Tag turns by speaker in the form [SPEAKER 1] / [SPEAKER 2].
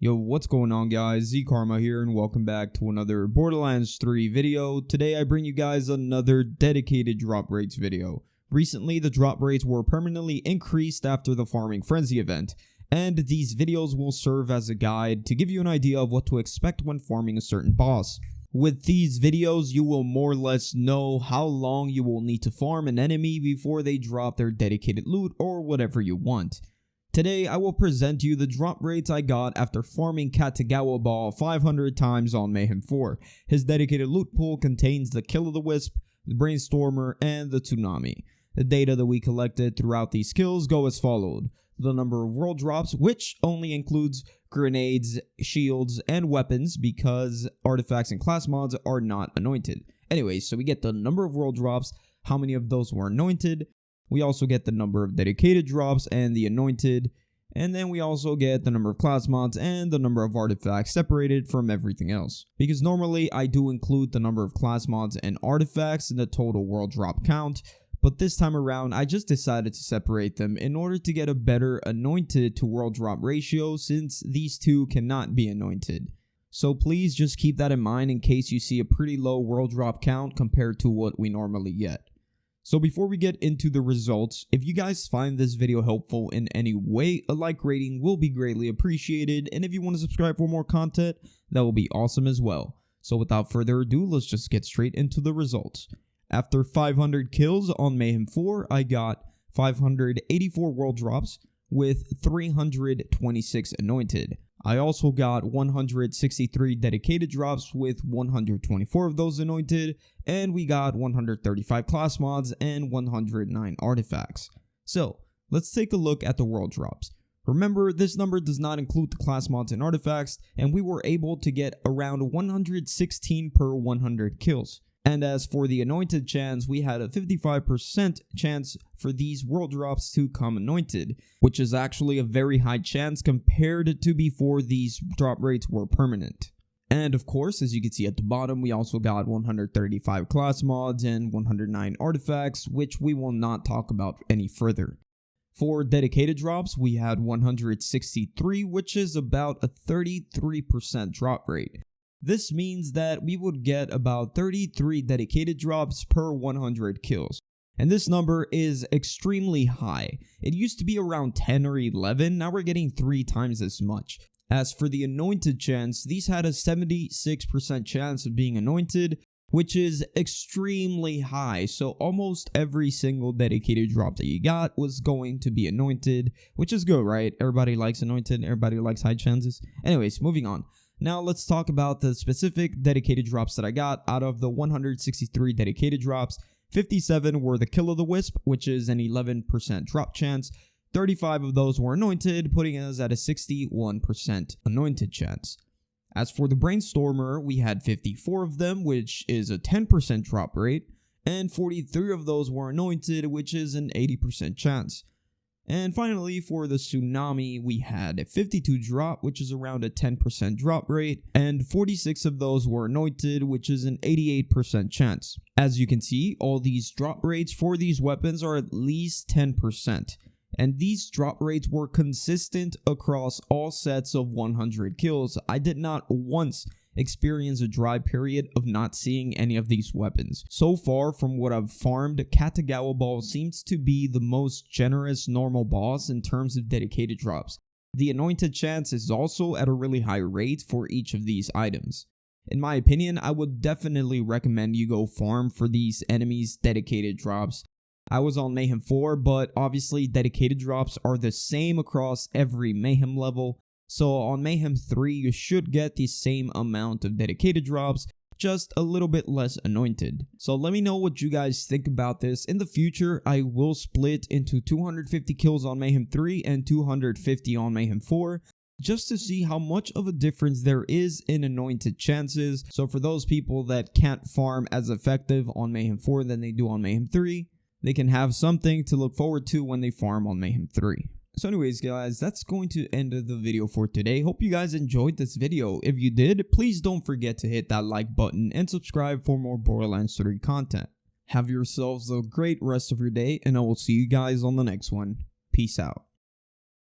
[SPEAKER 1] Yo, what's going on guys, Z-Karma here and welcome back to another Borderlands 3 video. Today I bring you guys another dedicated drop rates video. Recently the drop rates were permanently increased after the Farming Frenzy event, and these videos will serve as a guide to give you an idea of what to expect when farming a certain boss. With these videos you will more or less know how long you will need to farm an enemy before they drop their dedicated loot or whatever you want. Today, I will present you the drop rates I got after farming Katagawa Ball 500 times on Mayhem 4. His dedicated loot pool contains the Kill of the Wisp, the Brainstormer, and the Tsunami. The data that we collected throughout these kills go as followed. The number of world drops, which only includes grenades, shields, and weapons because artifacts and class mods are not anointed. Anyways, so we get the number of world drops, how many of those were anointed. We also get the number of dedicated drops and the anointed, and then we also get the number of class mods and the number of artifacts separated from everything else. Because normally I do include the number of class mods and artifacts in the total world drop count, but this time around I just decided to separate them in order to get a better anointed to world drop ratio since these two cannot be anointed. So please just keep that in mind in case you see a pretty low world drop count compared to what we normally get. So before we get into the results, if you guys find this video helpful in any way, a like rating will be greatly appreciated, and if you want to subscribe for more content, that will be awesome as well. So without further ado, let's just get straight into the results. After 500 kills on Mayhem 4, I got 584 world drops with 326 anointed. I also got 163 dedicated drops with 124 of those anointed, and we got 135 class mods and 109 artifacts. So, let's take a look at the world drops. Remember, this number does not include the class mods and artifacts, and we were able to get around 116 per 100 kills. And as for the anointed chance, we had a 55% chance for these world drops to come anointed, which is actually a very high chance compared to before these drop rates were permanent. And of course, as you can see at the bottom, we also got 135 class mods and 109 artifacts, which we will not talk about any further. For dedicated drops, we had 163, which is about a 33% drop rate. This means that we would get about 33 dedicated drops per 100 kills. And this number is extremely high. It used to be around 10 or 11, now we're getting 3 times as much. As for the anointed chance, these had a 76% chance of being anointed, which is extremely high. So almost every single dedicated drop that you got was going to be anointed, which is good, right? Everybody likes anointed, everybody likes high chances. Anyways, moving on. Now let's talk about the specific dedicated drops that I got. Out of the 163 dedicated drops, 57 were the Kill of the Wisp, which is an 11% drop chance. 35 of those were anointed, putting us at a 61% anointed chance. As for the Brainstormer, we had 54 of them, which is a 10% drop rate, and 43 of those were anointed, which is an 80% chance. And finally, for the Tsunami, we had a 52 drop, which is around a 10% drop rate, and 46 of those were anointed, which is an 88% chance. As you can see, all these drop rates for these weapons are at least 10%, and these drop rates were consistent across all sets of 100 kills. I did not once experience a dry period of not seeing any of these weapons. So far from what I've farmed, Katagawa Ball seems to be the most generous normal boss in terms of dedicated drops. The anointed chance is also at a really high rate for each of these items. In my opinion, I would definitely recommend you go farm for these enemies' dedicated drops. I was on Mayhem 4, but obviously dedicated drops are the same across every Mayhem level. So on Mayhem 3, you should get the same amount of dedicated drops, just a little bit less anointed. So let me know what you guys think about this. In the future, I will split into 250 kills on Mayhem 3 and 250 on Mayhem 4, just to see how much of a difference there is in anointed chances. So for those people that can't farm as effective on Mayhem 4 than they do on Mayhem 3, they can have something to look forward to when they farm on Mayhem 3. So anyways guys, that's going to end the video for today. Hope you guys enjoyed this video. If you did, please don't forget to hit that like button and subscribe for more Borderlands 3 content. Have yourselves a great rest of your day, and I will see you guys on the next one. Peace out.